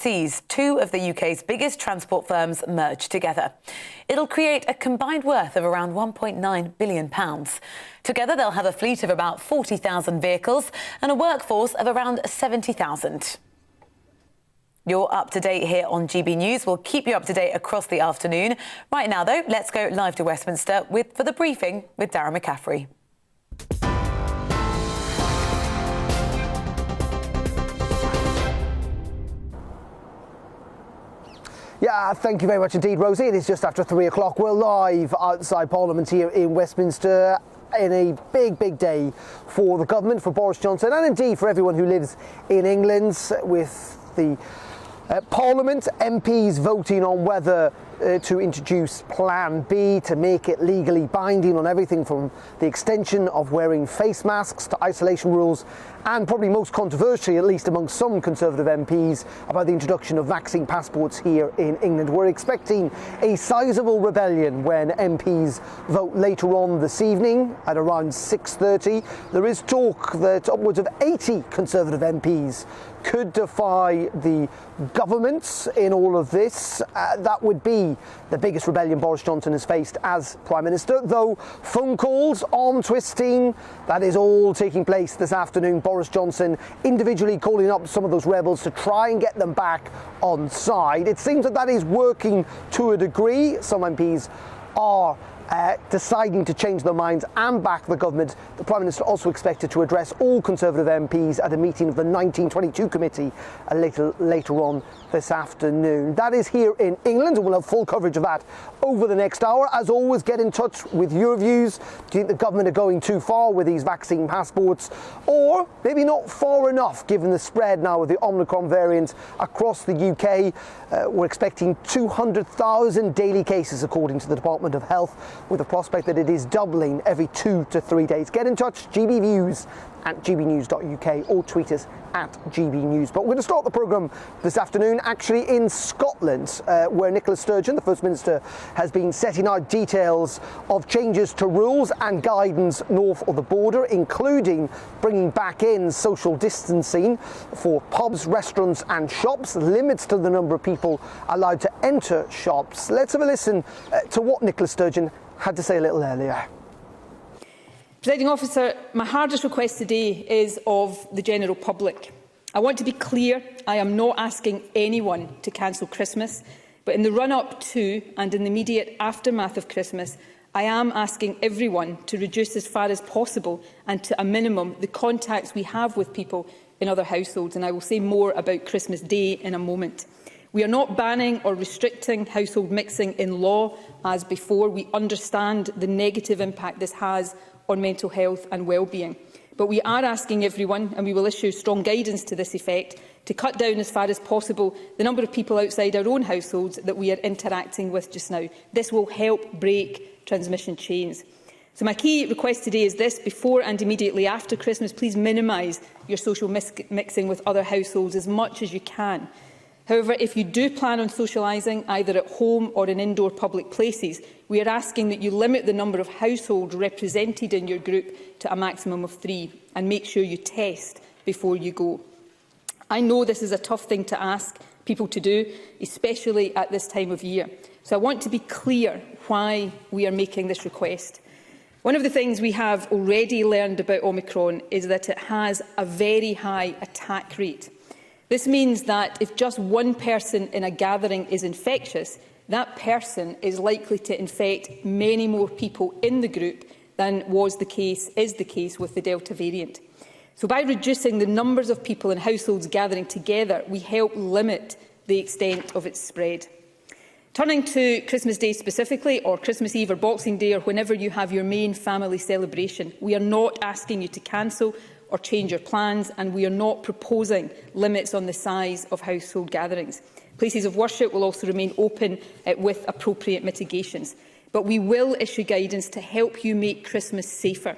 sees two of the UK's biggest transport firms merge together. It'll create a combined worth of around £1.9 billion. Together, they'll have a fleet of about 40,000 vehicles and a workforce of around 70,000. You're up to date here on GB News. We'll keep you up to date across the afternoon. Right now, though, let's go live to Westminster for the briefing with Darren McCaffrey. Yeah, thank you very much indeed, Rosie. It is just after 3 o'clock. We're live outside Parliament here in Westminster in a big day for the government, for Boris Johnson, and indeed for everyone who lives in England, with the Parliament MPs voting on whether to introduce Plan B to make it legally binding on everything from the extension of wearing face masks to isolation rules, and probably most controversially, at least among some Conservative MPs, about the introduction of vaccine passports here in England. We're expecting a sizable rebellion when MPs vote later on this evening at around 6:30. There is talk that upwards of 80 Conservative MPs could defy the government in all of this. That would be the biggest rebellion Boris Johnson has faced as Prime Minister, though phone calls, arm twisting, that is all taking place this afternoon. Boris Johnson individually calling up some of those rebels to try and get them back on side. It seems that is working to a degree. Some MPs are deciding to change their minds and back the government. The Prime Minister also expected to address all Conservative MPs at a meeting of the 1922 committee a little later on this afternoon. That is here in England, and we'll have full coverage of that over the next hour. As always, get in touch with your views. Do you think the government are going too far with these vaccine passports, or maybe not far enough given the spread now of the Omicron variant across the UK? We're expecting 200,000 daily cases according to the Department of Health, with the prospect that it is doubling every 2 to 3 days. Get in touch, GBNews at gbnews.uk, or tweet us at GBNews. But we're going to start the programme this afternoon actually in Scotland, where Nicola Sturgeon, the First Minister, has been setting out details of changes to rules and guidance north of the border, including bringing back in social distancing for pubs, restaurants and shops, limits to the number of people allowed to enter shops. Let's have a listen to what Nicola Sturgeon had to say a little earlier. Presiding Officer, my hardest request today is of the general public. I want to be clear, I am not asking anyone to cancel Christmas, but in the run-up to and in the immediate aftermath of Christmas, I am asking everyone to reduce as far as possible and to a minimum the contacts we have with people in other households, and I will say more about Christmas Day in a moment. We are not banning or restricting household mixing in law as before. We understand the negative impact this has on mental health and well-being. But we are asking everyone, and we will issue strong guidance to this effect, to cut down as far as possible the number of people outside our own households that we are interacting with just now. This will help break transmission chains. So my key request today is this: before and immediately after Christmas, please minimise your social mixing with other households as much as you can. However, if you do plan on socialising, either at home or in indoor public places, we are asking that you limit the number of households represented in your group to a maximum of 3, and make sure you test before you go. I know this is a tough thing to ask people to do, especially at this time of year. So I want to be clear why we are making this request. One of the things we have already learned about Omicron is that it has a very high attack rate. This means that if just one person in a gathering is infectious, that person is likely to infect many more people in the group than is the case with the Delta variant. So by reducing the numbers of people in households gathering together, we help limit the extent of its spread. Turning to Christmas Day specifically, or Christmas Eve or Boxing Day, or whenever you have your main family celebration, we are not asking you to cancel or change your plans, and we are not proposing limits on the size of household gatherings. Places of worship will also remain open with appropriate mitigations. But we will issue guidance to help you make Christmas safer.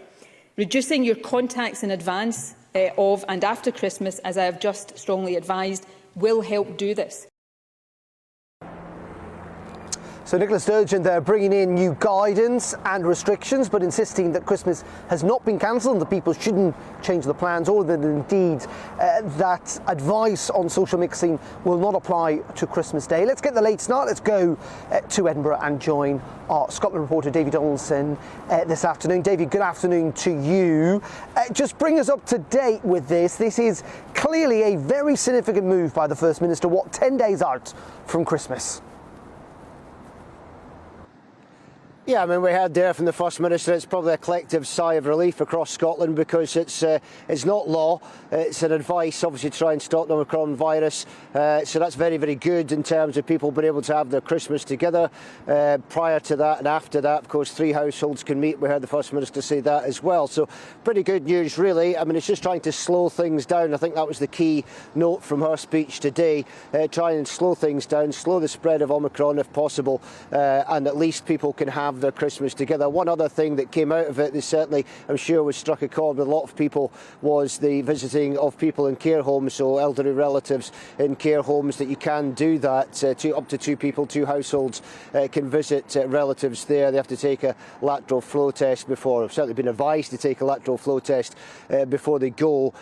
Reducing your contacts in advance of and after Christmas, as I have just strongly advised, will help do this. So Nicola Sturgeon there bringing in new guidance and restrictions, but insisting that Christmas has not been cancelled and that people shouldn't change the plans, or that indeed that advice on social mixing will not apply to Christmas Day. Let's get the late start. Let's go to Edinburgh and join our Scotland reporter David Donaldson this afternoon. David, good afternoon to you. Just bring us up to date with this. This is clearly a very significant move by the First Minister, 10 days out from Christmas. Yeah, I mean, we heard there from the First Minister, it's probably a collective sigh of relief across Scotland because it's not law, it's an advice, obviously, to try and stop the Omicron virus. So that's very, very good in terms of people being able to have their Christmas together. Prior to that and after that, of course, 3 households can meet. We heard the First Minister say that as well. So pretty good news, really. I mean, it's just trying to slow things down. I think that was the key note from her speech today. Try and slow things down, slow the spread of Omicron if possible, and at least people can have their Christmas together. One other thing that came out of it, that certainly I'm sure was struck a chord with a lot of people, was the visiting of people in care homes, so elderly relatives in care homes, that you can do that. Up to 2 people, 2 households can visit relatives there. They have to take a lateral flow test before. I've certainly been advised to take a lateral flow test before they go,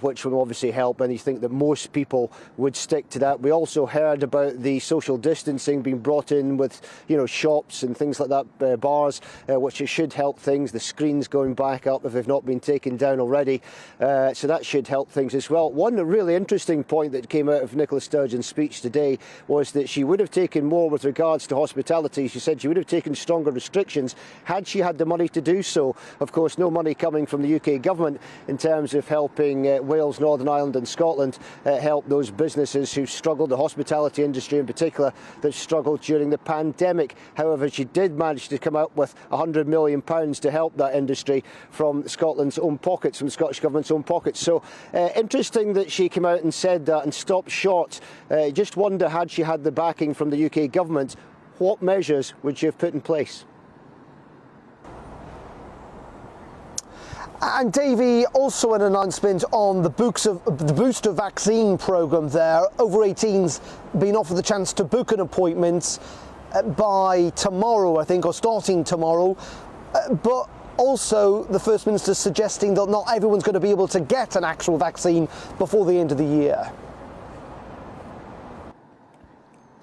which will obviously help, and you think that most people would stick to that. We also heard about the social distancing being brought in with, shops and things like that, bars, which should help things. The screens going back up if they've not been taken down already, so that should help things as well. One really interesting point that came out of Nicola Sturgeon's speech today was that she would have taken more with regards to hospitality. She said she would have taken stronger restrictions had she had the money to do so. Of course, no money coming from the UK government in terms of helping Wales, Northern Ireland and Scotland help those businesses who struggled, the hospitality industry in particular, that struggled during the pandemic. However, she did manage to come out with £100 million to help that industry from Scotland's own pockets, from the Scottish Government's own pockets. So interesting that she came out and said that and stopped short. Just wonder, had she had the backing from the UK Government, what measures would she have put in place? And Davey, also an announcement on the booster vaccine programme there. Over 18s being offered the chance to book an appointment by tomorrow, I think, or starting tomorrow. But also the First Minister suggesting that not everyone's going to be able to get an actual vaccine before the end of the year.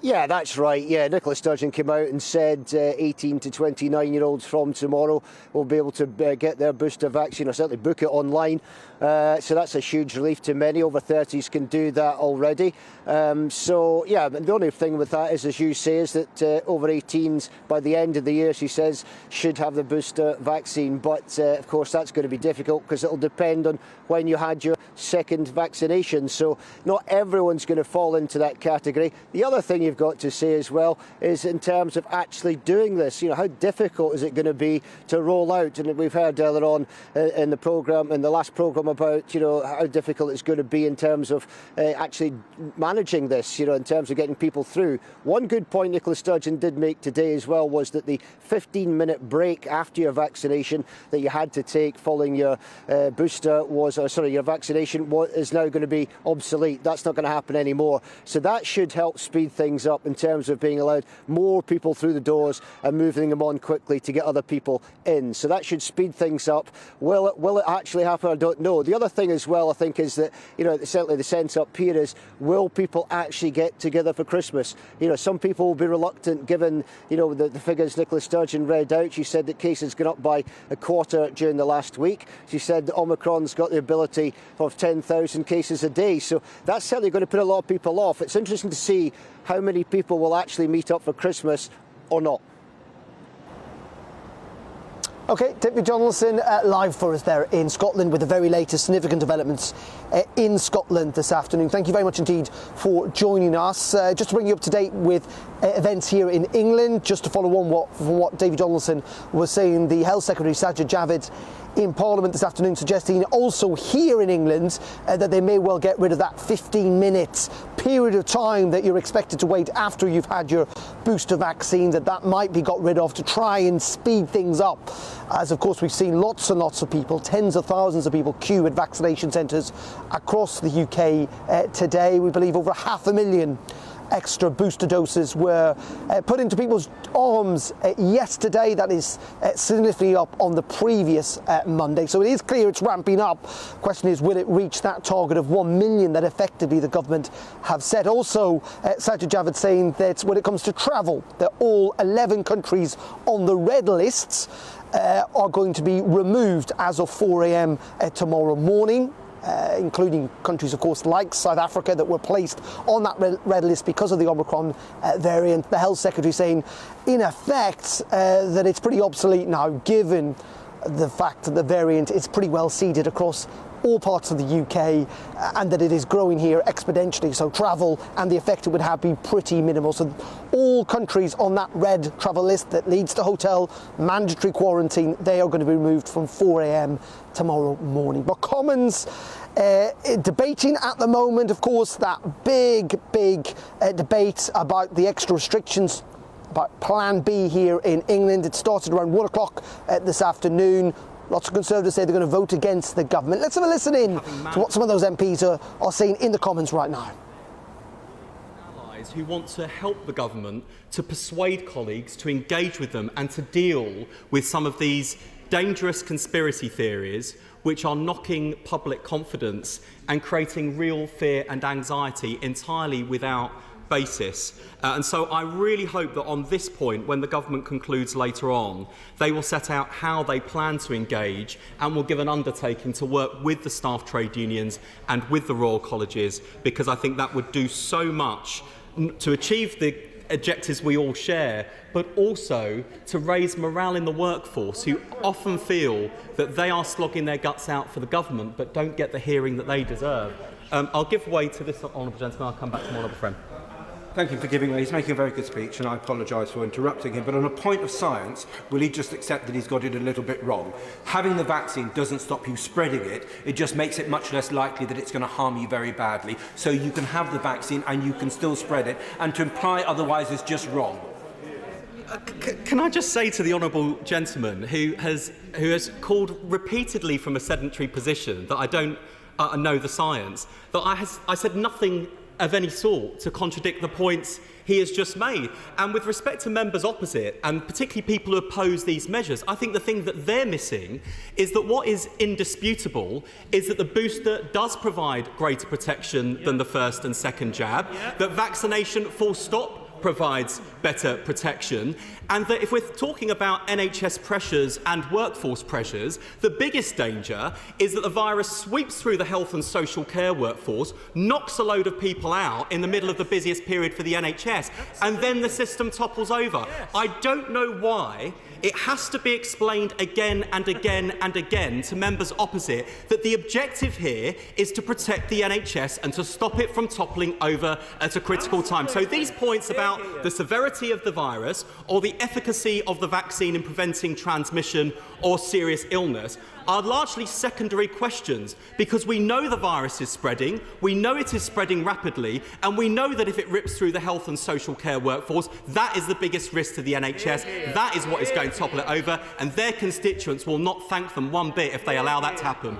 Yeah, that's right. Yeah, Nicola Sturgeon came out and said 18 to 29-year-olds from tomorrow will be able to get their booster vaccine, or certainly book it online. So that's a huge relief to many. Over 30s can do that already. So, yeah, the only thing with that is, as you say, is that over 18s, by the end of the year, she says, should have the booster vaccine. But, of course, that's going to be difficult because it'll depend on when you had your second vaccination. So not everyone's going to fall into that category. The other thing you've got to say as well is in terms of actually doing this, how difficult is it going to be to roll out? And we've heard earlier on in the programme, in the last programme, about how difficult it's going to be in terms of actually managing this, in terms of getting people through. One good point Nicola Sturgeon did make today as well was that the 15-minute break after your vaccination that you had to take following your your vaccination is now going to be obsolete. That's not going to happen anymore. So that should help speed things up in terms of being allowed more people through the doors and moving them on quickly to get other people in. So that should speed things up. Will it actually happen? I don't know. The other thing as well, I think, is that, certainly the sense up here is, will people actually get together for Christmas? Some people will be reluctant given, the figures Nicola Sturgeon read out. She said that cases gone up by a quarter during the last week. She said that Omicron's got the ability of 10,000 cases a day. So that's certainly going to put a lot of people off. It's interesting to see how many people will actually meet up for Christmas or not. OK, David Donaldson live for us there in Scotland with the very latest significant developments in Scotland this afternoon. Thank you very much indeed for joining us. Just to bring you up to date with events here in England, just to follow on from what David Donaldson was saying, the Health Secretary Sajid Javid in Parliament this afternoon suggesting also here in England that they may well get rid of that 15-minute period of time that you're expected to wait after you've had your booster vaccine, that might be got rid of to try and speed things up. As of course we've seen lots and lots of people, tens of thousands of people queue at vaccination centres across the UK today. We believe over 500,000 extra booster doses were put into people's arms yesterday. That is significantly up on the previous Monday. So it is clear it's ramping up. Question is, will it reach that target of 1 million that effectively the government have set? Also, Sajid Javid saying that when it comes to travel, that all 11 countries on the red lists are going to be removed as of 4 a.m. Tomorrow morning. Including countries, of course, like South Africa that were placed on that red list because of the Omicron variant. The Health Secretary saying, in effect, that it's pretty obsolete now, given the fact that the variant is pretty well seeded across all parts of the UK and that it is growing here exponentially. So travel and the effect it would have be pretty minimal. So all countries on that red travel list that leads to hotel mandatory quarantine, they are going to be removed from 4 a.m. tomorrow morning. But Commons debating at the moment, of course, that big debate about the extra restrictions, about Plan B here in England. It started around 1 o'clock this afternoon. Lots of Conservatives say they're going to vote against the government. Let's have a listen in to what some of those MPs are saying in the Commons right now. Allies who want to help the government to persuade colleagues to engage with them and to deal with some of these dangerous conspiracy theories which are knocking public confidence and creating real fear and anxiety entirely without basis. And so I really hope that on this point, when the government concludes later on, they will set out how they plan to engage and will give an undertaking to work with the staff trade unions and with the Royal Colleges, because I think that would do so much to achieve the objectives we all share, but also to raise morale in the workforce, who often feel that they are slogging their guts out for the government but don't get the hearing that they deserve. I'll give way to this honourable gentleman. I'll come back to my honourable friend. Thank him for giving way. He's making a very good speech, and I apologise for interrupting him. But on a point of science, will he just accept that he's got it a little bit wrong? Having the vaccine doesn't stop you spreading it. It just makes it much less likely that it's going to harm you very badly. So you can have the vaccine and you can still spread it. And to imply otherwise is just wrong. Can I just say to the honourable gentleman who has called repeatedly from a sedentary position that I don't know the science, that I said nothing of any sort to contradict the points he has just made. And with respect to members opposite, and particularly people who oppose these measures, I think the thing that they're missing is that what is indisputable is that the booster does provide greater protection than the first and second jab, that vaccination full stop provides better protection, and that if we're talking about NHS pressures and workforce pressures, the biggest danger is that the virus sweeps through the health and social care workforce, knocks a load of people out in the middle of the busiest period for the NHS, and then the system topples over. I don't know why it has to be explained again and again and again to members opposite that the objective here is to protect the NHS and to stop it from toppling over at a critical time. So these points about the severity of the virus or the efficacy of the vaccine in preventing transmission or serious illness are largely secondary questions, because we know the virus is spreading, we know it is spreading rapidly, and we know that if it rips through the health and social care workforce, that is the biggest risk to the NHS. That is what is going to topple it over, and their constituents will not thank them one bit if they allow that to happen.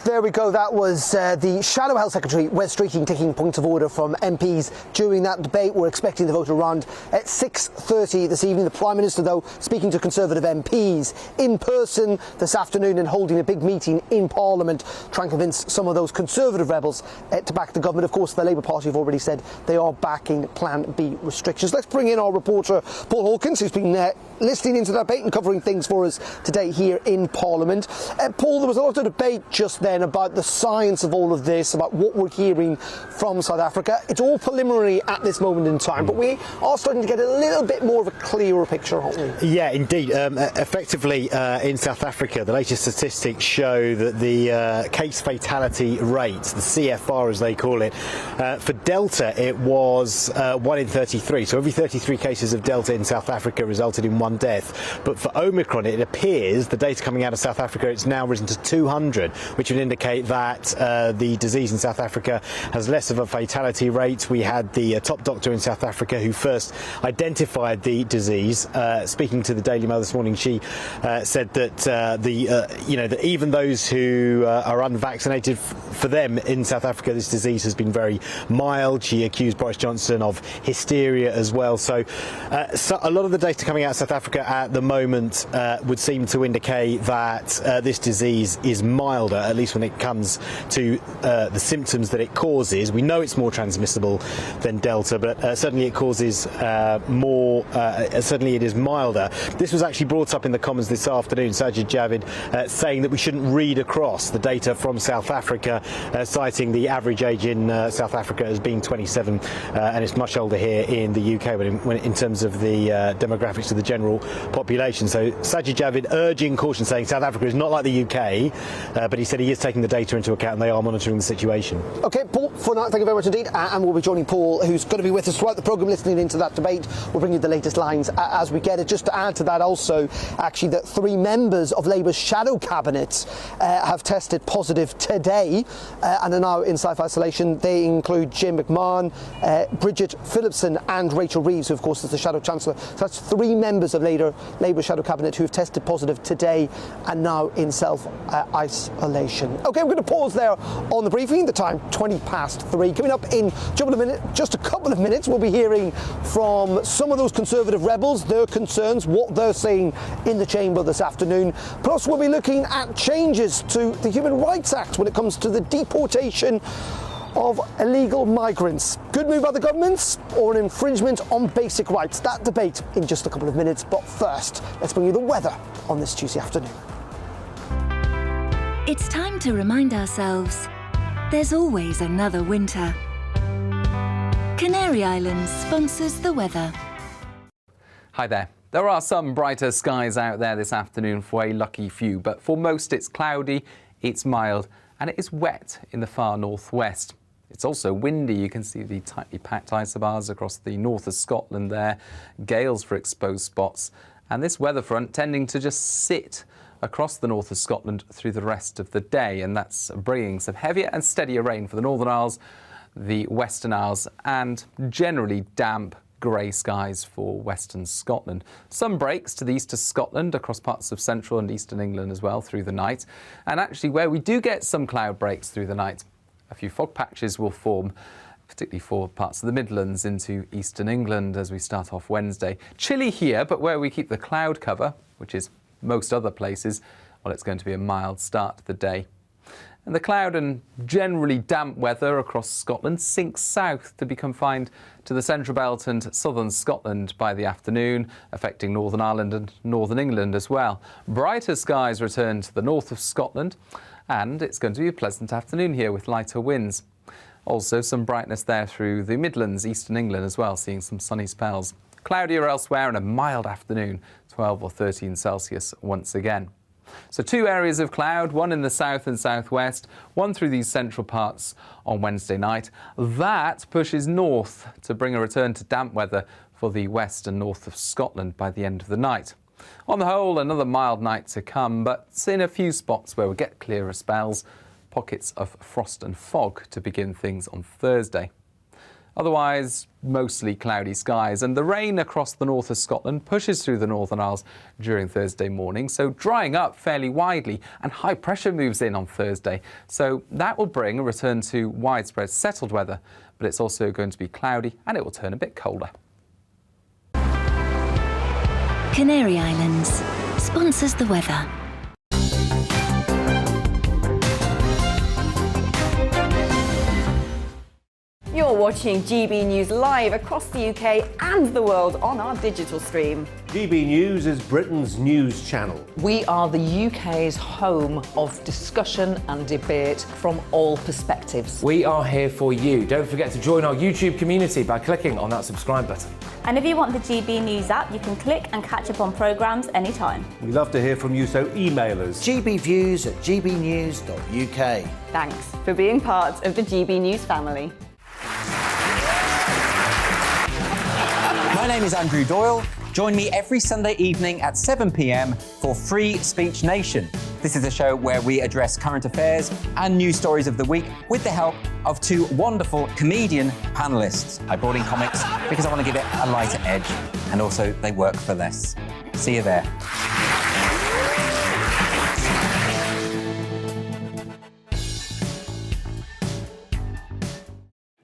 There we go. That was the Shadow Health Secretary, Wes Streeting, taking points of order from MPs during that debate. We're expecting the vote around at 6:30 this evening. The Prime Minister, though, speaking to Conservative MPs in person this afternoon and holding a big meeting in Parliament, trying to convince some of those Conservative rebels to back the government. Of course, the Labour Party have already said they are backing Plan B restrictions. Let's bring in our reporter, Paul Hawkins, who's been listening into the debate and covering things for us today here in Parliament. Paul, there was a lot of debate just then about the science of all of this, about what we're hearing from South Africa. It's all preliminary at this moment in time, but we are starting to get a little bit more of a clearer picture, aren't we? Yeah, indeed. Effectively, in South Africa, the latest statistics show that the case fatality rate, the CFR as they call it, for Delta, it was 1 in 33. So every 33 cases of Delta in South Africa resulted in one death. But for Omicron, it appears, the data coming out of South Africa, it's now risen to 200. which would indicate that the disease in South Africa has less of a fatality rate. We had the top doctor in South Africa who first identified the disease. Speaking to the Daily Mail this morning, she said that that even those who are unvaccinated, for them in South Africa, this disease has been very mild. She accused Boris Johnson of hysteria as well. So a lot of the data coming out of South Africa at the moment would seem to indicate that this disease is milder, at least when it comes to the symptoms that it causes. We know it's more transmissible than Delta, but certainly it causes more, certainly it is milder. This was actually brought up in the Commons this afternoon, Sajid Javid saying that we shouldn't read across the data from South Africa, citing the average age in South Africa as being 27, and it's much older here in the UK in terms of the demographics of the general population. So Sajid Javid urging caution, saying South Africa is not like the UK, but he said he is taking the data into account and they are monitoring the situation. OK, Paul, for now, thank you very much indeed. And we'll be joining Paul, who's going to be with us throughout the programme, listening into that debate. We'll bring you the latest lines as we get it. Just to add to that also, actually, that 3 members of Labour's shadow cabinet have tested positive today and are now in self-isolation. They include Jim McMahon, Bridget Phillipson and Rachel Reeves, who of course is the Shadow Chancellor. So that's 3 members of Labour shadow cabinet who have tested positive today and now in self-isolation. OK, we're going to pause there on the briefing. The time 3:20. Coming up in just a couple of minutes, we'll be hearing from some of those Conservative rebels, their concerns, what they're saying in the Chamber this afternoon. Plus, we'll be looking at changes to the Human Rights Act when it comes to the deportation of illegal migrants. Good move by the government or an infringement on basic rights? That debate in just a couple of minutes. But first, let's bring you the weather on this Tuesday afternoon. It's time to remind ourselves there's always another winter. Canary Islands sponsors the weather. Hi there. There are some brighter skies out there this afternoon for a lucky few, but for most it's cloudy, it's mild, and it is wet in the far northwest. It's also windy. You can see the tightly packed isobars across the north of Scotland there, gales for exposed spots, and this weather front tending to just sit across the north of Scotland through the rest of the day, and that's bringing some heavier and steadier rain for the Northern Isles, the Western Isles, and generally damp grey skies for Western Scotland. Some breaks to the east of Scotland across parts of central and eastern England as well through the night. And actually where we do get some cloud breaks through the night, a few fog patches will form, particularly for parts of the Midlands into eastern England as we start off Wednesday. Chilly here, but where we keep the cloud cover, which is most other places, well, it's going to be a mild start to the day. And the cloud and generally damp weather across Scotland sinks south to be confined to the central belt and southern Scotland by the afternoon, affecting Northern Ireland and Northern England as well. Brighter skies return to the north of Scotland, and it's going to be a pleasant afternoon here with lighter winds. Also some brightness there through the Midlands, eastern England as well, seeing some sunny spells. Cloudier elsewhere and a mild afternoon, 12 or 13 Celsius once again. So 2 areas of cloud, one in the south and southwest, one through these central parts on Wednesday night. That pushes north to bring a return to damp weather for the west and north of Scotland by the end of the night. On the whole, another mild night to come, but in a few spots where we get clearer spells, pockets of frost and fog to begin things on Thursday. Otherwise, mostly cloudy skies, and the rain across the north of Scotland pushes through the Northern Isles during Thursday morning, so drying up fairly widely, and high pressure moves in on Thursday. So that will bring a return to widespread settled weather, but it's also going to be cloudy and it will turn a bit colder. Canary Islands sponsors the weather. You're watching GB News live across the UK and the world on our digital stream. GB News is Britain's news channel. We are the UK's home of discussion and debate from all perspectives. We are here for you. Don't forget to join our YouTube community by clicking on that subscribe button. And if you want the GB News app, you can click and catch up on programmes anytime. We love to hear from you, so email us. gbviews@gbnews.uk. Thanks for being part of the GB News family. My name is Andrew Doyle. Join me every Sunday evening at 7 p.m. for Free Speech Nation. This is a show where we address current affairs and news stories of the week with the help of two wonderful comedian panellists. I brought in comics because I want to give it a lighter edge, and also they work for less. See you there.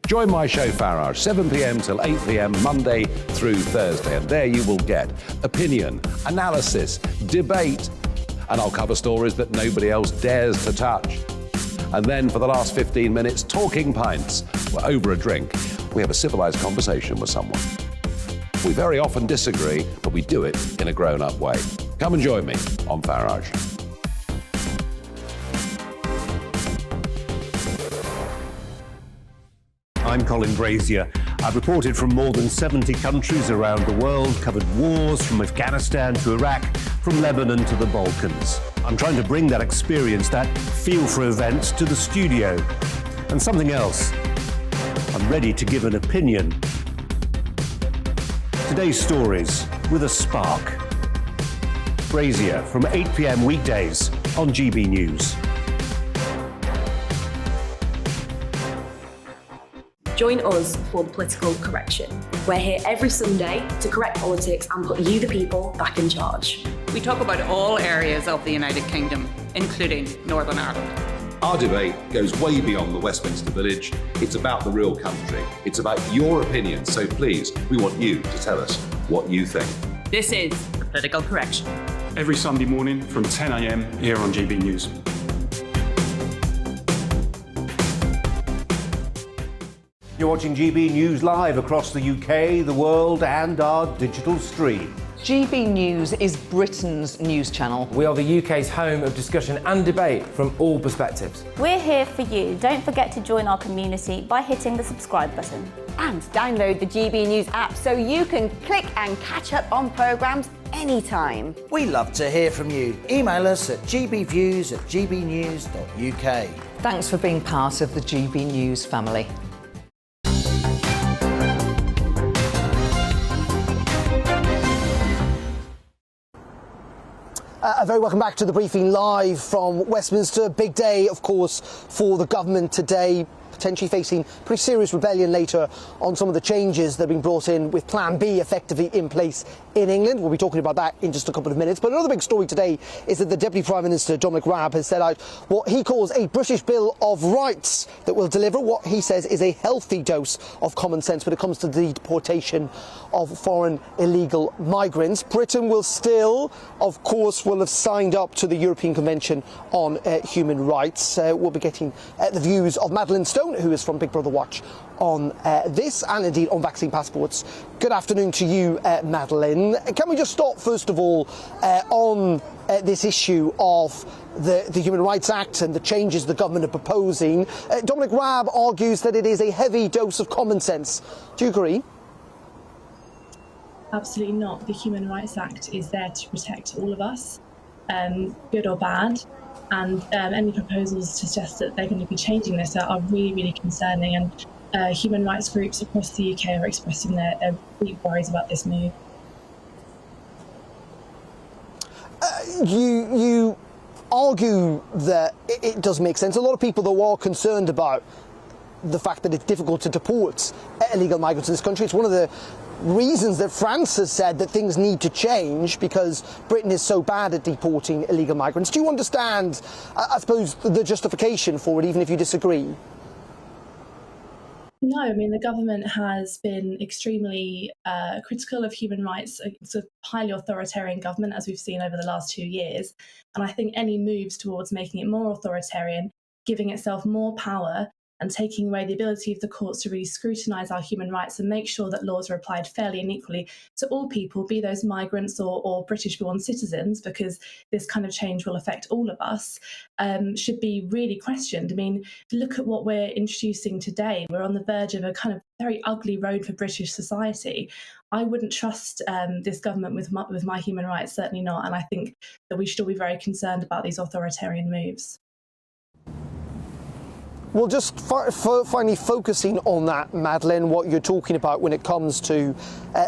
Join my show Farage, 7 p.m. till 8 p.m. Monday through Thursday, and there you will get opinion, analysis, debate, and I'll cover stories that nobody else dares to touch. And then for the last 15 minutes, talking pints. We're over a drink. We have a civilised conversation with someone. We very often disagree, but we do it in a grown-up way. Come and join me on Farage. I'm Colin Brazier. I've reported from more than 70 countries around the world, covered wars from Afghanistan to Iraq, from Lebanon to the Balkans. I'm trying to bring that experience, that feel for events, to the studio. And something else. I'm ready to give an opinion. Today's stories with a spark. Brazier from 8 p.m. weekdays on GB News. Join us for the political correction. We're here every Sunday to correct politics and put you, the people, back in charge. We talk about all areas of the United Kingdom, including Northern Ireland. Our debate goes way beyond the Westminster Village. It's about the real country. It's about your opinion. So please, we want you to tell us what you think. This is the political correction. Every Sunday morning from 10 a.m. here on GB News. You're watching GB News live across the UK, the world, and our digital stream. GB News is Britain's news channel. We are the UK's home of discussion and debate from all perspectives. We're here for you. Don't forget to join our community by hitting the subscribe button. And download the GB News app so you can click and catch up on programmes anytime. We love to hear from you. Email us at gbviews@gbnews.uk. Thanks for being part of the GB News family. Very welcome back to the briefing live from Westminster. Big day, of course, for the government today, potentially facing pretty serious rebellion later on some of the changes that have been brought in with Plan B effectively in place in England. We'll be talking about that in just a couple of minutes. But another big story today is that the Deputy Prime Minister, Dominic Raab, has set out what he calls a British Bill of Rights that will deliver what he says is a healthy dose of common sense when it comes to the deportation of foreign illegal migrants. Britain will still, of course, will have signed up to the European Convention on Human Rights. We'll be getting the views of Madeleine Stone, who is from Big Brother Watch, on this and indeed on vaccine passports. Good afternoon to you, Madeleine. Can we just start first of all on this issue of the Human Rights Act and the changes the government are proposing? Dominic Raab argues that it is a heavy dose of common sense. Do you agree? Absolutely not. The Human Rights Act is there to protect all of us, good or bad. And any proposals to suggest that they're going to be changing this are really, really concerning. And human rights groups across the UK are expressing their deep worries about this move. You argue that it does make sense. A lot of people, though, are concerned about the fact that it's difficult to deport illegal migrants in this country. It's one of the reasons that France has said that things need to change because Britain is so bad at deporting illegal migrants. Do you understand, I suppose, the justification for it, even if you disagree? No, I mean, the government has been extremely critical of human rights. It's a highly authoritarian government, as we've seen over the last 2 years. And I think any moves towards making it more authoritarian, giving itself more power, and taking away the ability of the courts to really scrutinise our human rights and make sure that laws are applied fairly and equally to all people, be those migrants or British-born citizens, because this kind of change will affect all of us, should be really questioned. I mean, look at what we're introducing today. We're on the verge of a kind of very ugly road for British society. I wouldn't trust this government with my human rights, certainly not. And I think that we should all be very concerned about these authoritarian moves. Well, just finally focusing on that, Madeleine, what you're talking about when it comes to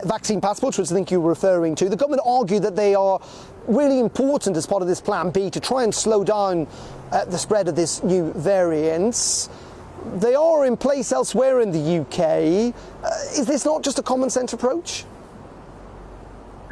vaccine passports, which I think you were referring to. The government argue that they are really important as part of this Plan B to try and slow down the spread of this new variant. They are in place elsewhere in the UK. Is this not just a common sense approach?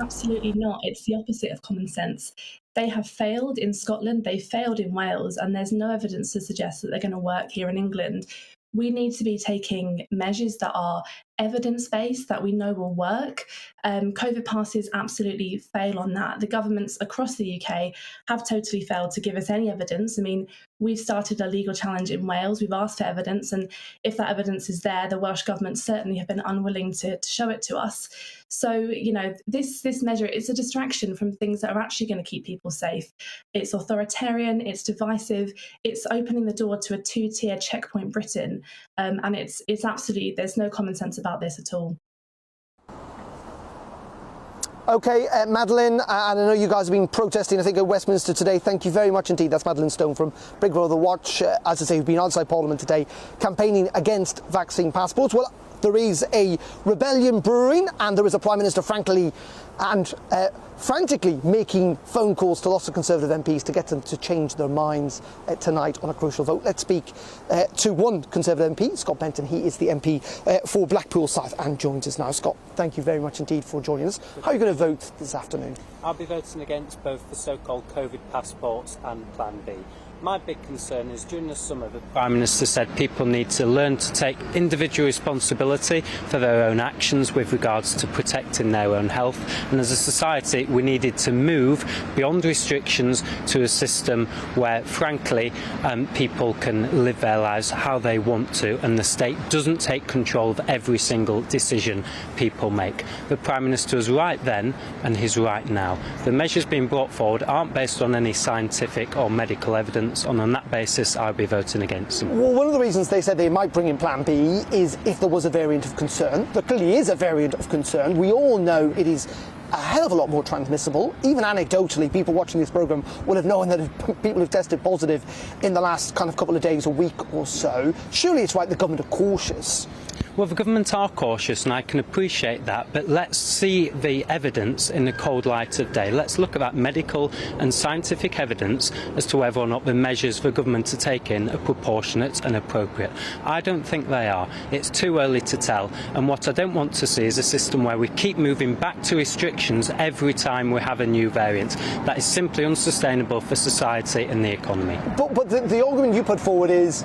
Absolutely not. It's the opposite of common sense. They have failed in Scotland, they failed in Wales, and there's no evidence to suggest that they're going to work here in England. We need to be taking measures that are evidence-based, that we know will work. COVID passes absolutely fail on that. The governments across the UK have totally failed to give us any evidence. I mean, we've started a legal challenge in Wales. We've asked for evidence, and if that evidence is there, the Welsh government certainly have been unwilling to show it to us. So, you know, this measure is a distraction from things that are actually going to keep people safe. It's authoritarian, it's divisive, it's opening the door to a two-tier checkpoint Britain, and it's absolutely, there's no common sense about this at all. OK, Madeleine, and I know you guys have been protesting, I think, at Westminster today. Thank you very much indeed. That's Madeleine Stone from Big Brother Watch, as I say, who've been outside Parliament today campaigning against vaccine passports. Well, there is a rebellion brewing, and there is a Prime Minister frantically making phone calls to lots of Conservative MPs to get them to change their minds tonight on a crucial vote. Let's speak to one Conservative MP, Scott Benton. He is the MP for Blackpool South and joins us now. Scott, thank you very much indeed for joining us. How are you going to vote this afternoon? I'll be voting against both the so-called COVID passports and Plan B. My big concern is during the summer the Prime Minister said people need to learn to take individual responsibility for their own actions with regards to protecting their own health, and as a society we needed to move beyond restrictions to a system where frankly people can live their lives how they want to, and the state doesn't take control of every single decision people make. The Prime Minister was right then and he's right now. The measures being brought forward aren't based on any scientific or medical evidence, and on that basis I'll be voting against them. Well, one of the reasons they said they might bring in Plan B is if there was a variant of concern. There clearly is a variant of concern. We all know it is a hell of a lot more transmissible. Even anecdotally, people watching this programme will have known that people have tested positive in the last kind of couple of days, a week or so. Surely it's right the government are cautious. Well, the government are cautious and I can appreciate that, but let's see the evidence in the cold light of day. Let's look at that medical and scientific evidence as to whether or not the measures the government are taking are proportionate and appropriate. I don't think they are. It's too early to tell, and what I don't want to see is a system where we keep moving back to restrictions every time we have a new variant. That is simply unsustainable for society and the economy. But the argument you put forward is,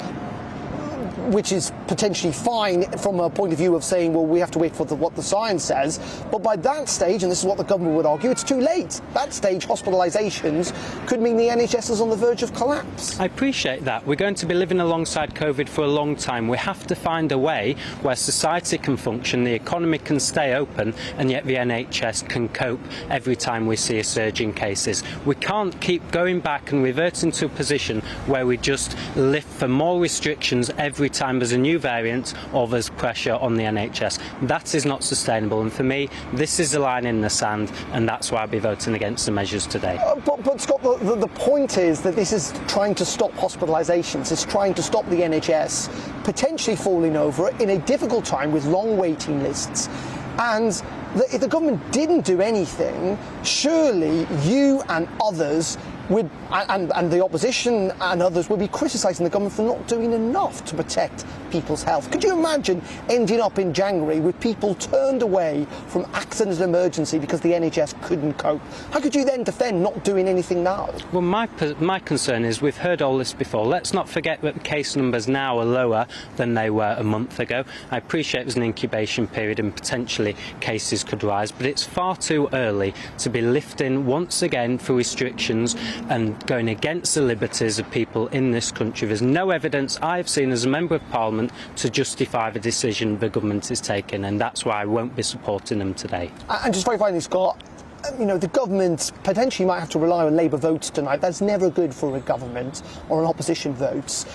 which is potentially fine from a point of view of saying, well, we have to wait for what the science says. But by that stage, and this is what the government would argue, it's too late. That stage, hospitalisations could mean the NHS is on the verge of collapse. I appreciate that. We're going to be living alongside COVID for a long time. We have to find a way where society can function, the economy can stay open, and yet the NHS can cope every time we see a surge in cases. We can't keep going back and reverting to a position where we just lift for more restrictions every time there's a new variant or there's pressure on the NHS. That is not sustainable, and for me this is a line in the sand, and that's why I'll be voting against the measures today. But Scott, the point is that this is trying to stop hospitalisations, it's trying to stop the NHS potentially falling over in a difficult time with long waiting lists. And if the government didn't do anything, surely you and others would, and the opposition and others would be criticising the government for not doing enough to protect people's health. Could you imagine ending up in January with people turned away from accident and emergency because the NHS couldn't cope? How could you then defend not doing anything now? Well, my concern is we've heard all this before. Let's not forget that the case numbers now are lower than they were a month ago. I appreciate there's an incubation period and potentially cases could rise, but it's far too early to be lifting once again for restrictions and going against the liberties of people in this country. There's no evidence I've seen as a Member of Parliament to justify the decision the government is taking, and that's why I won't be supporting them today. And just very finally, Scott, you know, the government potentially might have to rely on Labour votes tonight. That's never good for a government or an opposition votes.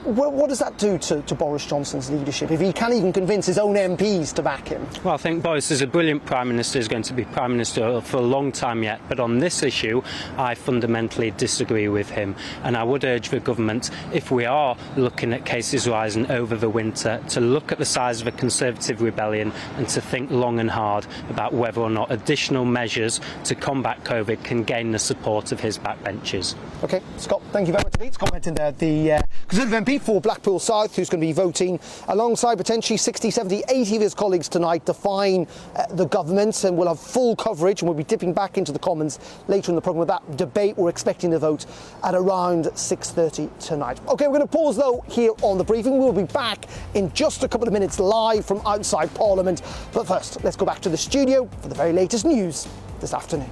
What does that do to Boris Johnson's leadership if he can't even convince his own MPs to back him? Well, I think Boris is a brilliant Prime Minister. He's going to be Prime Minister for a long time yet. But on this issue, I fundamentally disagree with him. And I would urge the government, if we are looking at cases rising over the winter, to look at the size of a Conservative rebellion and to think long and hard about whether or not additional measures to combat COVID can gain the support of his backbenchers. OK, Scott, thank you very much indeed. Scott Benton there, the Conservative MP for Blackpool South, who's going to be voting alongside potentially 60, 70, 80 of his colleagues tonight to fine the government, and we'll have full coverage, and we'll be dipping back into the Commons later in the programme with that debate. We're expecting the vote at around 6:30 tonight. OK, we're going to pause though here on the briefing. We'll be back in just a couple of minutes live from outside Parliament. But first, let's go back to the studio for the very latest news this afternoon.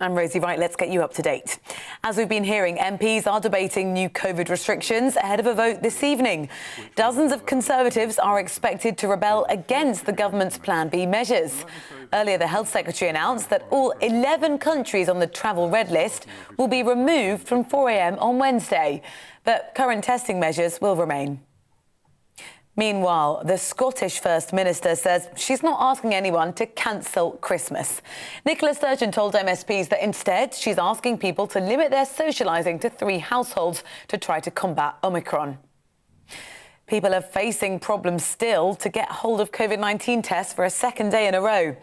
I'm Rosie Wright. Let's get you up to date. As we've been hearing, MPs are debating new COVID restrictions ahead of a vote this evening. Dozens of Conservatives are expected to rebel against the government's Plan B measures. Earlier, the Health Secretary announced that all 11 countries on the travel red list will be removed from 4 a.m. on Wednesday, but current testing measures will remain. Meanwhile, the Scottish First Minister says she's not asking anyone to cancel Christmas. Nicola Sturgeon told MSPs that instead she's asking people to limit their socialising to 3 households to try to combat Omicron. People are facing problems still to get hold of COVID-19 tests for a second day in a row.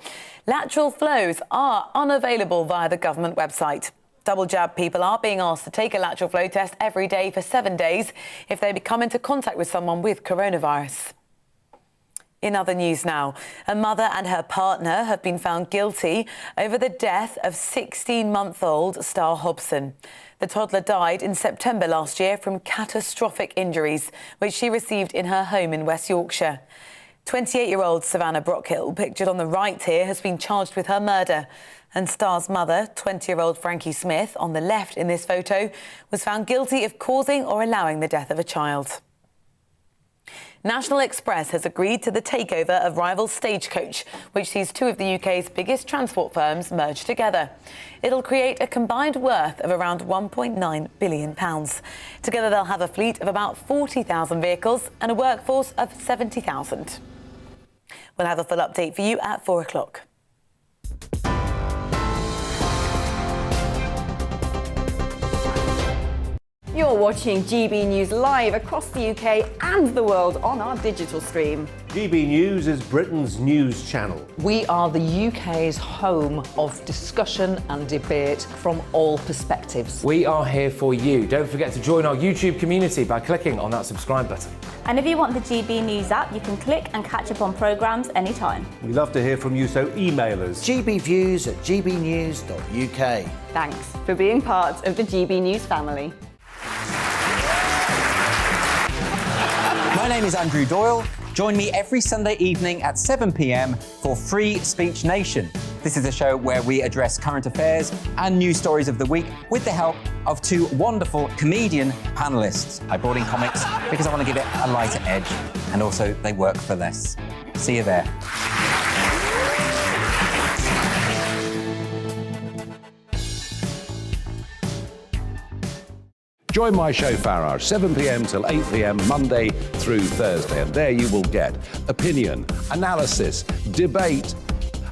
Lateral flows are unavailable via the government website. Double jab people are being asked to take a lateral flow test every day for 7 days if they come into contact with someone with coronavirus. In other news now, a mother and her partner have been found guilty over the death of 16-month-old Star Hobson. The toddler died in September last year from catastrophic injuries, which she received in her home in West Yorkshire. 28-year-old Savannah Brockhill, pictured on the right here, has been charged with her murder. And Star's mother, 20-year-old Frankie Smith, on the left in this photo, was found guilty of causing or allowing the death of a child. National Express has agreed to the takeover of rival Stagecoach, which sees 2 of the UK's biggest transport firms merge together. It'll create a combined worth of around £1.9 billion. Together they'll have a fleet of about 40,000 vehicles and a workforce of 70,000. We'll have a full update for you at 4 o'clock. You're watching GB News live across the UK and the world on our digital stream. GB News is Britain's news channel. We are the UK's home of discussion and debate from all perspectives. We are here for you. Don't forget to join our YouTube community by clicking on that subscribe button. And if you want the GB News app, you can click and catch up on programmes anytime. We love to hear from you, so email us. gbviews@gbnews.uk. Thanks for being part of the GB News family. My name is Andrew Doyle. Join me every Sunday evening at 7 p.m. for Free Speech Nation. This is a show where we address current affairs and news stories of the week with the help of 2 wonderful comedian panellists. I brought in comics because I want to give it a lighter edge, and also they work for less. See you there. Join my show Farage, 7 p.m. till 8 p.m. Monday through Thursday, and there you will get opinion, analysis, debate,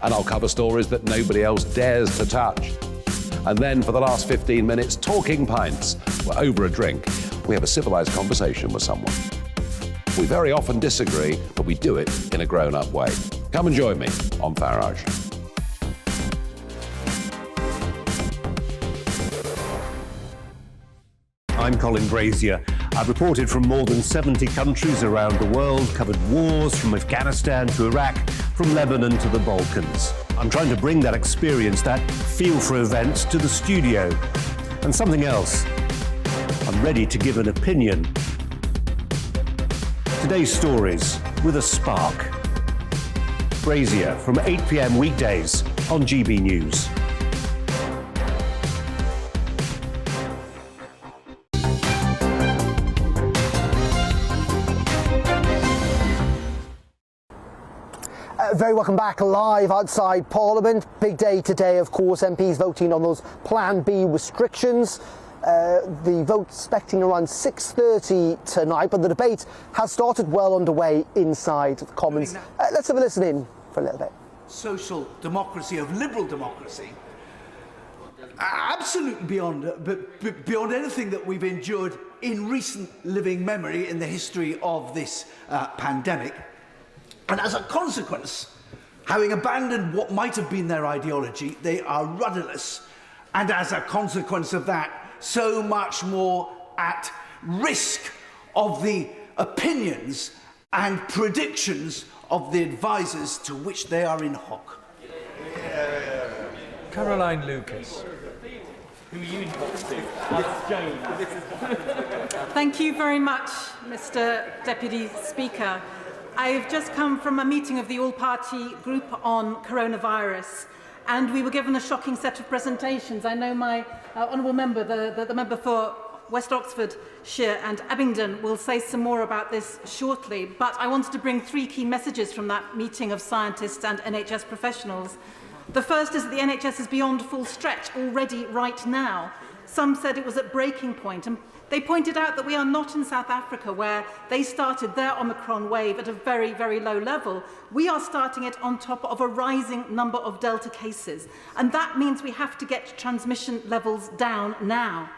and I'll cover stories that nobody else dares to touch. And then for the last 15 minutes, talking pints. We're over a drink. We have a civilised conversation with someone. We very often disagree, but we do it in a grown-up way. Come and join me on Farage. I'm Colin Brazier. I've reported from more than 70 countries around the world, covered wars from Afghanistan to Iraq, from Lebanon to the Balkans. I'm trying to bring that experience, that feel for events, to the studio. And something else. I'm ready to give an opinion. Today's stories with a spark. Brazier from 8 p.m. weekdays on GB News. Very welcome back live outside Parliament. Big day today, of course. MPs voting on those Plan B restrictions. The vote expecting around 6:30 tonight, but the debate has started well underway inside the Commons. Let's have a listen in for a little bit. Social democracy, of liberal democracy, absolutely beyond anything that we've endured in recent living memory in the history of this pandemic. And as a consequence, having abandoned what might have been their ideology, they are rudderless. And as a consequence of that, so much more at risk of the opinions and predictions of the advisers to which they are in hock. Caroline Lucas. Who are you in hock to? Thank you very much, Mr. Deputy Speaker. I've just come from a meeting of the all-party group on coronavirus, and we were given a shocking set of presentations. I know my honourable member, the member for West Oxfordshire and Abingdon, will say some more about this shortly, but I wanted to bring three key messages from that meeting of scientists and NHS professionals. The first is that the NHS is beyond full stretch already right now. Some said it was at breaking point, and they pointed out that we are not in South Africa, where they started their Omicron wave at a very, very low level. We are starting it on top of a rising number of Delta cases, and that means we have to get transmission levels down now.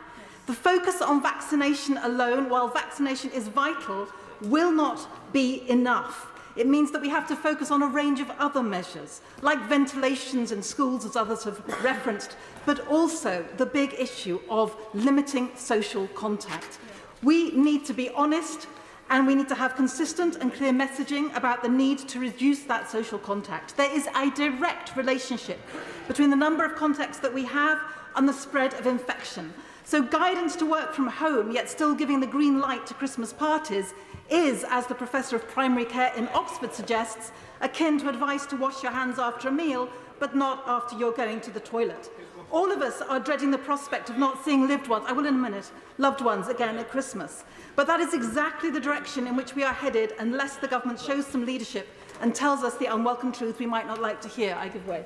The focus on vaccination alone, while vaccination is vital, will not be enough. It means that we have to focus on a range of other measures, like ventilations in schools, as others have referenced, but also the big issue of limiting social contact. We need to be honest, and we need to have consistent and clear messaging about the need to reduce that social contact. There is a direct relationship between the number of contacts that we have and the spread of infection. So guidance to work from home, yet still giving the green light to Christmas parties, is, as the Professor of Primary Care in Oxford suggests, akin to advice to wash your hands after a meal, but not after you're going to the toilet. All of us are dreading the prospect of not seeing loved ones again at Christmas. But that is exactly the direction in which we are headed unless the government shows some leadership and tells us the unwelcome truth we might not like to hear. I give way.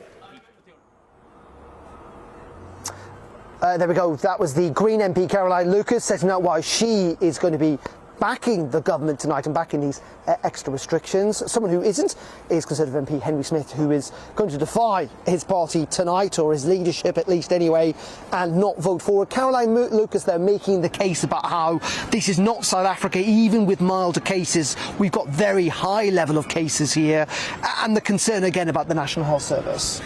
There we go. That was the Green MP Caroline Lucas setting out why she is going to be backing the government tonight and backing these extra restrictions. Someone who isn't is Conservative MP Henry Smith, who is going to defy his party tonight, or his leadership at least anyway, and not vote for it. Caroline Lucas there making the case about how this is not South Africa, even with milder cases. We've got very high level of cases here, and the concern again about the National Health Service.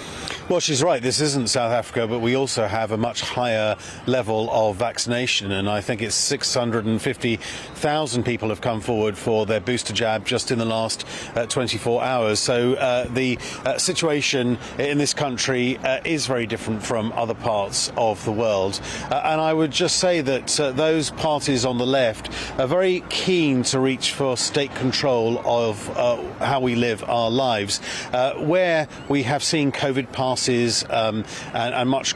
Well, she's right. This isn't South Africa, but we also have a much higher level of vaccination, and I think it's 650,000 people have come forward for their booster jab just in the last 24 hours. So the situation in this country is very different from other parts of the world. And I would just say that those parties on the left are very keen to reach for state control of how we live our lives, where we have seen COVID passes and much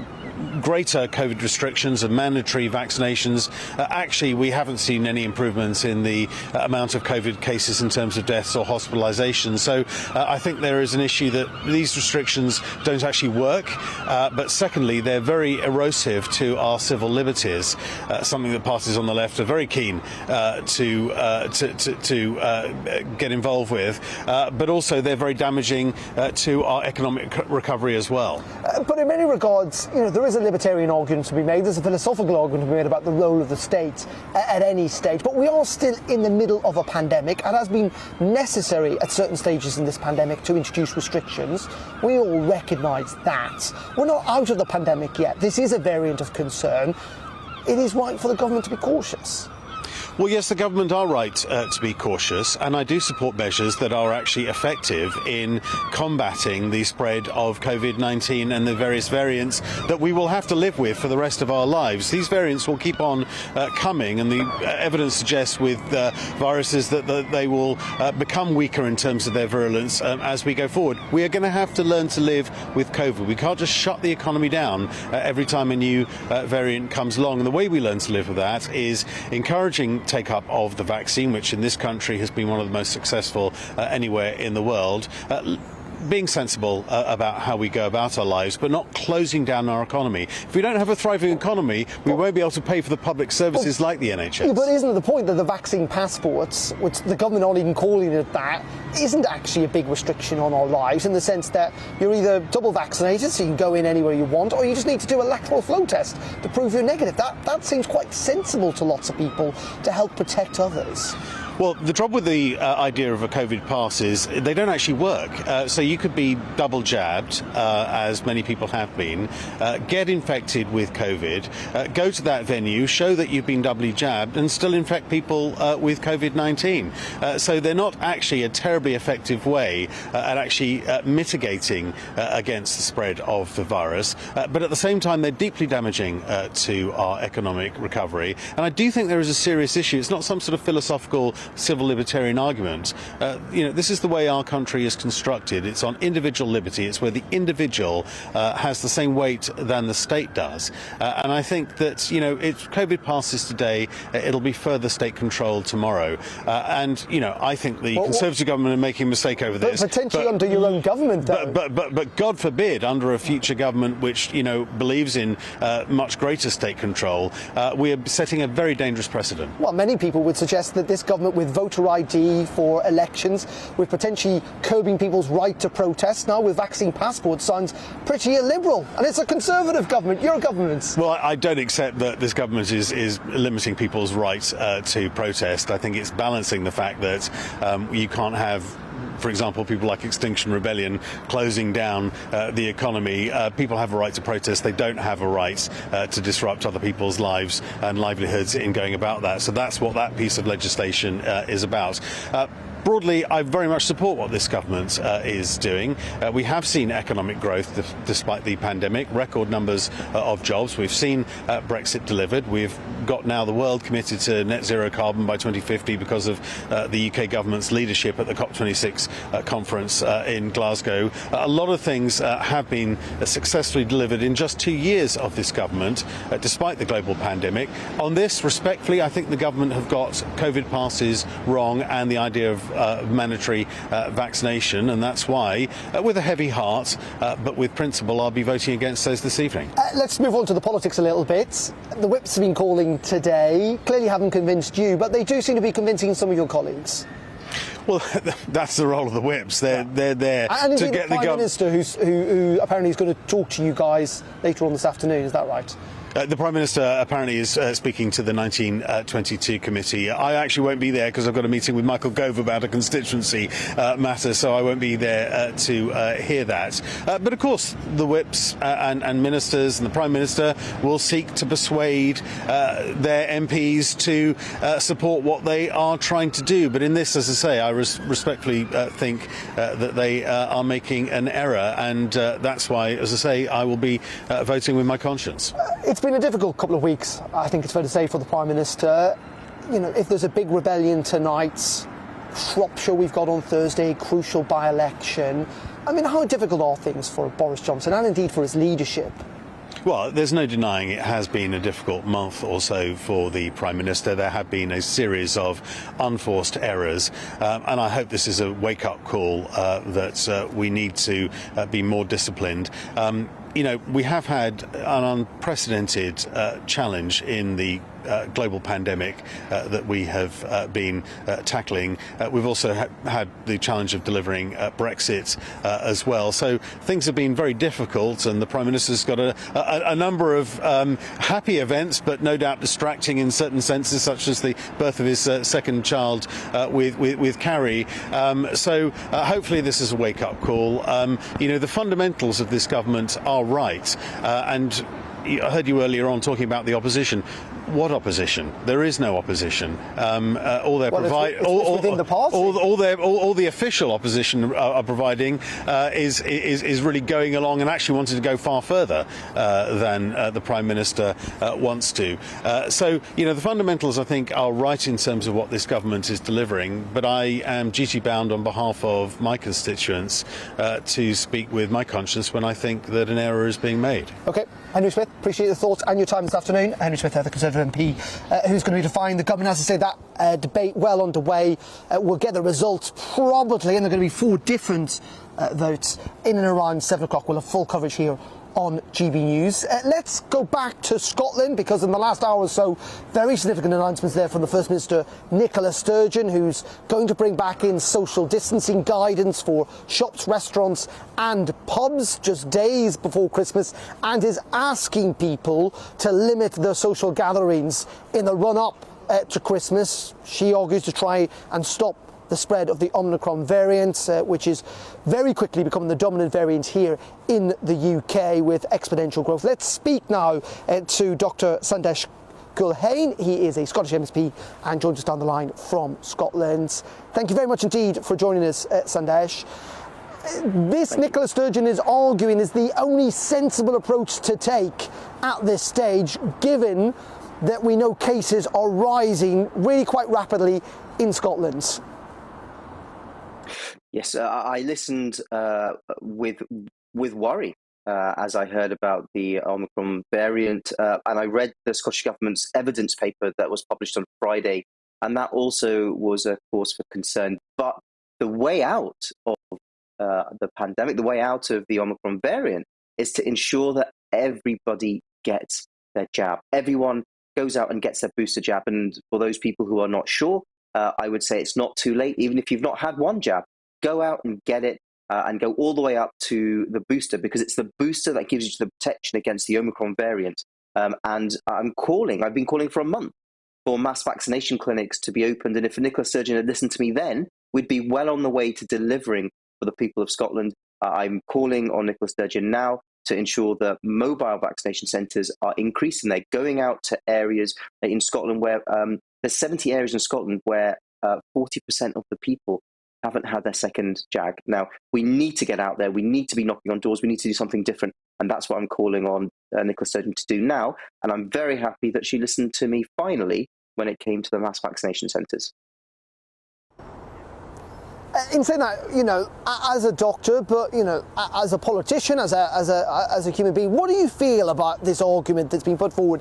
greater COVID restrictions and mandatory vaccinations. Actually, we haven't seen any improvements in the amount of COVID cases in terms of deaths or hospitalisations. So I think there is an issue that these restrictions don't actually work. But secondly, they're very erosive to our civil liberties, something that parties on the left are very keen to get involved with. But also, they're very damaging to our economic recovery as well. But in many regards, you know, there is a libertarian argument to be made. There's a philosophical argument to be made about the role of the state at any stage. But we are still in the middle of a pandemic, and it has been necessary at certain stages in this pandemic to introduce restrictions. We all recognise that. We're not out of the pandemic yet. This is a variant of concern. It is right for the government to be cautious. Well, yes, the government are right to be cautious, and I do support measures that are actually effective in combating the spread of COVID-19 and the various variants that we will have to live with for the rest of our lives. These variants will keep on coming, and the evidence suggests with viruses that they will become weaker in terms of their virulence as we go forward. We are going to have to learn to live with COVID. We can't just shut the economy down every time a new variant comes along. And the way we learn to live with that is encouraging take up of the vaccine, which in this country has been one of the most successful anywhere in the world. being sensible about how we go about our lives, but not closing down our economy. If we don't have a thriving economy, we won't be able to pay for the public services like the NHS. Yeah, but isn't it the point that the vaccine passports, which the government aren't even calling it that, isn't actually a big restriction on our lives, in the sense that you're either double vaccinated, so you can go in anywhere you want, or you just need to do a lateral flow test to prove you're negative. That seems quite sensible to lots of people to help protect others. Well, the trouble with the idea of a COVID pass is they don't actually work. So you could be double jabbed, as many people have been, get infected with COVID, go to that venue, show that you've been doubly jabbed, and still infect people with COVID-19. So they're not actually a terribly effective way at actually mitigating against the spread of the virus. But at the same time, they're deeply damaging to our economic recovery. And I do think there is a serious issue. It's not some sort of philosophical civil libertarian argument. This is the way our country is constructed. It's on individual liberty. It's where the individual has the same weight than the state does. And I think that, if COVID passes today, it'll be further state controlled tomorrow. I think the Conservative government are making a mistake over this. But potentially under your own government, though. But God forbid, under a future government which, believes in much greater state control, we are setting a very dangerous precedent. Well, many people would suggest that this government, with voter ID for elections, with potentially curbing people's right to protest, now with vaccine passports, sounds pretty illiberal. And it's a Conservative government, your government. Well, I don't accept that this government is limiting people's right to protest. I think it's balancing the fact that you can't have, for example, people like Extinction Rebellion closing down the economy. People have a right to protest. They don't have a right to disrupt other people's lives and livelihoods in going about that. So that's what that piece of legislation is about. Broadly, I very much support what this government is doing. We have seen economic growth despite the pandemic, record numbers of jobs. We've seen Brexit delivered. We've got now the world committed to net zero carbon by 2050 because of the UK government's leadership at the COP26 conference in Glasgow. A lot of things have been successfully delivered in just 2 years of this government, despite the global pandemic. On this, respectfully, I think the government have got COVID passes wrong and the idea of mandatory vaccination, and that's why, with a heavy heart but with principle, I'll be voting against those this evening. Let's move on to the politics a little bit. The whips have been calling today, clearly haven't convinced you, but they do seem to be convincing some of your colleagues. Well, that's the role of the whips. They're there and to get the Prime Minister, who apparently is going to talk to you guys later on this afternoon. Is that right? The Prime Minister apparently is speaking to the 1922 committee. I actually won't be there because I've got a meeting with Michael Gove about a constituency matter, so I won't be there to hear that. But of course, the whips and ministers and the Prime Minister will seek to persuade their MPs to support what they are trying to do. But in this, as I say, I respectfully think that they are making an error, and that's why, as I say, I will be voting with my conscience. It's been a difficult couple of weeks, I think it's fair to say, for the Prime Minister. If there's a big rebellion tonight, Shropshire we've got on Thursday, crucial by-election. How difficult are things for Boris Johnson and indeed for his leadership? Well, there's no denying it has been a difficult month or so for the Prime Minister. There have been a series of unforced errors, and I hope this is a wake-up call that we need to be more disciplined. We have had an unprecedented challenge in the global pandemic that we have been tackling. We've also had the challenge of delivering Brexit as well. So things have been very difficult, and the Prime Minister's got a number of happy events, but no doubt distracting in certain senses, such as the birth of his second child with Carrie. So hopefully this is a wake-up call. The fundamentals of this government are right, and I heard you earlier on talking about the opposition. What opposition? There is no opposition. All the official opposition are providing is really going along and actually wanting to go far further than the Prime Minister wants to. So the fundamentals, I think, are right in terms of what this government is delivering. But I am duty bound on behalf of my constituents to speak with my conscience when I think that an error is being made. Okay, Henry Smith, Appreciate your thoughts and your time this afternoon. Henry Smith, the Conservative MP, who's going to be defying the government. As I say, that debate well underway. We'll get the results probably, and there are going to be 4 different votes in and around 7 o'clock. We'll have full coverage here on GB News. Let's go back to Scotland, because in the last hour or so, very significant announcements there from the First Minister, Nicola Sturgeon, who's going to bring back in social distancing guidance for shops, restaurants and pubs just days before Christmas, and is asking people to limit their social gatherings in the run-up to Christmas. She argues to try and stop the spread of the Omicron variant, which is very quickly becoming the dominant variant here in the UK with exponential growth. Let's speak now to Dr. Sandesh Culhane. He is a Scottish MSP and joins us down the line from Scotland. Thank you very much indeed for joining us, Sandesh. This Nicola Sturgeon is arguing is the only sensible approach to take at this stage, given that we know cases are rising really quite rapidly in Scotland. Yes, I listened with worry as I heard about the Omicron variant, and I read the Scottish Government's evidence paper that was published on Friday, and that also was a cause for concern. But the way out of the pandemic, the way out of the Omicron variant, is to ensure that everybody gets their jab. Everyone goes out and gets their booster jab, and for those people who are not sure, I would say it's not too late. Even if you've not had one jab, go out and get it and go all the way up to the booster, because it's the booster that gives you the protection against the Omicron variant. And I've been calling for a month for mass vaccination clinics to be opened. And if Nicola Sturgeon had listened to me then, we'd be well on the way to delivering for the people of Scotland. I'm calling on Nicola Sturgeon now to ensure that mobile vaccination centres are increasing. They're going out to areas in Scotland where there's 70 areas in Scotland where 40% of the people haven't had their second jab. Now, we need to get out there. We need to be knocking on doors. We need to do something different. And that's what I'm calling on Nicola Sturgeon to do now. And I'm very happy that she listened to me finally when it came to the mass vaccination centres. In saying that, you know, as a doctor, but, you know, as a politician, as a human being, what do you feel about this argument that's been put forward,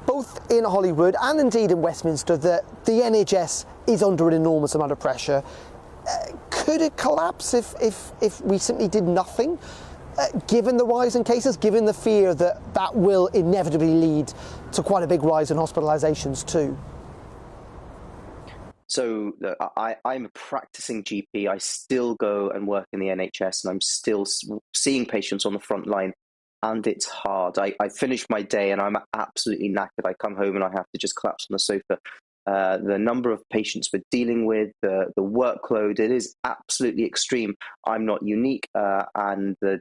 both in Holyrood and indeed in Westminster, that the NHS is under an enormous amount of pressure? Could it collapse if we simply did nothing, given the rise in cases, given the fear that that will inevitably lead to quite a big rise in hospitalisations too? So I'm a practicing GP. I still go and work in the NHS, and I'm still seeing patients on the front line, and it's hard. I finish my day and I'm absolutely knackered. I come home and I have to just collapse on the sofa. The number of patients we're dealing with, the workload, it is absolutely extreme. I'm not unique, and the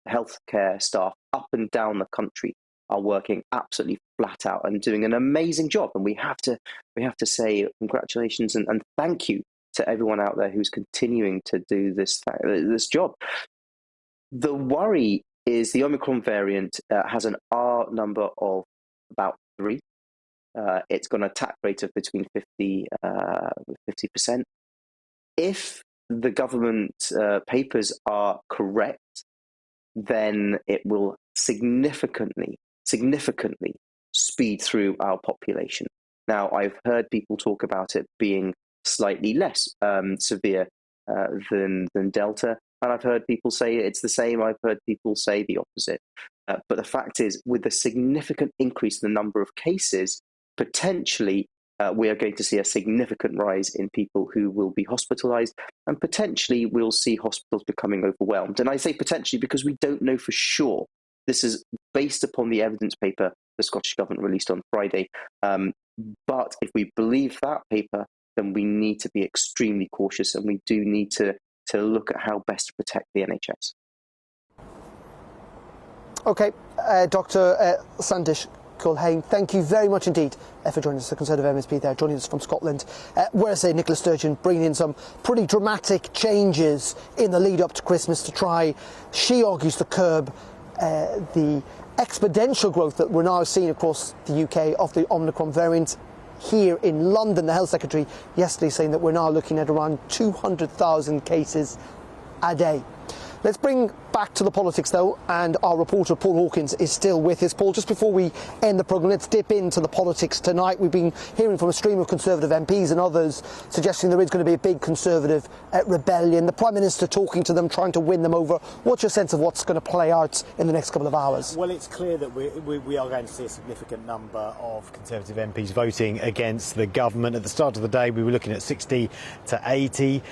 healthcare staff up and down the country are working absolutely flat out and doing an amazing job. And we have to say congratulations and thank you to everyone out there who's continuing to do this job. The worry is the Omicron variant has an R number of about 3. It's got an attack rate of between 50%. If the government papers are correct, then it will significantly speed through our population. Now, I've heard people talk about it being slightly less severe than Delta, and I've heard people say it's the same. I've heard people say the opposite. But the fact is, with a significant increase in the number of cases, potentially we are going to see a significant rise in people who will be hospitalised, and potentially we'll see hospitals becoming overwhelmed. And I say potentially because we don't know for sure. This is based upon the evidence paper the Scottish Government released on Friday. But if we believe that paper, then we need to be extremely cautious, and we do need to look at how best to protect the NHS. OK, Dr. Sandesh Culhane, thank you very much indeed for joining us, the Conservative MSP there, joining us from Scotland. Where I say Nicola Sturgeon bringing in some pretty dramatic changes in the lead up to Christmas to try, she argues, to curb the exponential growth that we're now seeing across the UK of the Omicron variant. Here in London, the Health Secretary yesterday saying that we're now looking at around 200,000 cases a day. Let's bring back to the politics though, and our reporter Paul Hawkins is still with us. Paul, just before we end the programme, let's dip into the politics tonight. We've been hearing from a stream of Conservative MPs and others suggesting there is going to be a big Conservative rebellion. The Prime Minister talking to them, trying to win them over. What's your sense of what's going to play out in the next couple of hours? Well, it's clear that we are going to see a significant number of Conservative MPs voting against the government. At the start of the day, we were looking at 60 to 80.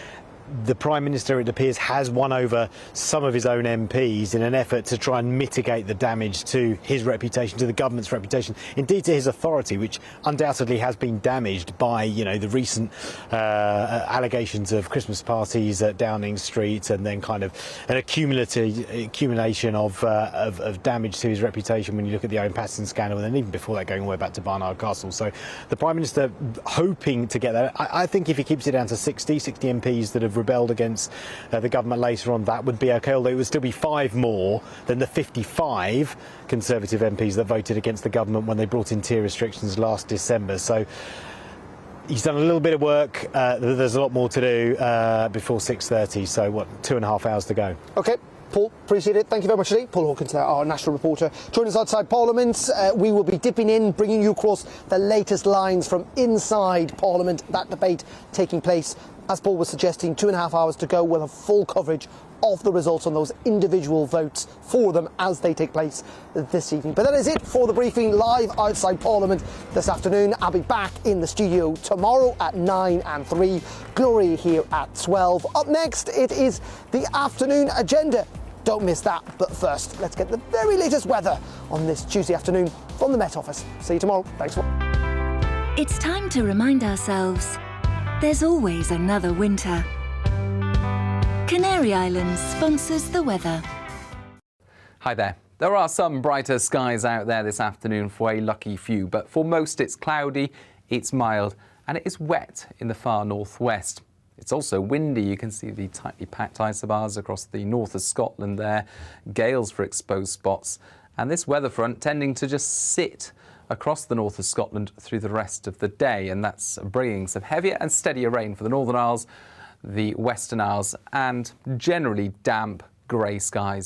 The Prime Minister, it appears, has won over some of his own MPs in an effort to try and mitigate the damage to his reputation, to the government's reputation, indeed to his authority, which undoubtedly has been damaged by, the recent allegations of Christmas parties at Downing Street, and then kind of an accumulation of damage to his reputation when you look at the Owen Paterson scandal, and then even before that going all the way back to Barnard Castle. So the Prime Minister hoping to get that. I think if he keeps it down to 60 MPs that have rebelled against the government later on, that would be okay, although it would still be 5 more than the 55 Conservative MPs that voted against the government when they brought in tier restrictions last December. So he's done a little bit of work. There's a lot more to do before 6:30, so 2.5 hours to go. Okay. Paul, appreciate it. Thank you very much indeed. Paul Hawkins, our national reporter. Join us outside Parliament. We will be dipping in, bringing you across the latest lines from inside Parliament. That debate taking place, as Paul was suggesting, 2.5 hours to go. We'll have full coverage of the results on those individual votes for them as they take place this evening. But that is it for the briefing live outside Parliament this afternoon. I'll be back in the studio tomorrow at 9 and 3. Glory here at 12. Up next, it is the afternoon agenda. Don't miss that. But first, let's get the very latest weather on this Tuesday afternoon from the Met Office. See you tomorrow. Thanks for watching. It's time to remind ourselves there's always another winter. Canary Islands sponsors the weather. Hi there. There are some brighter skies out there this afternoon for a lucky few, but for most it's cloudy, it's mild, and it is wet in the far northwest. It's also windy. You can see the tightly packed isobars across the north of Scotland there, gales for exposed spots, and this weather front tending to just sit across the north of Scotland through the rest of the day, and that's bringing some heavier and steadier rain for the Northern Isles, the Western Isles, and generally damp grey skies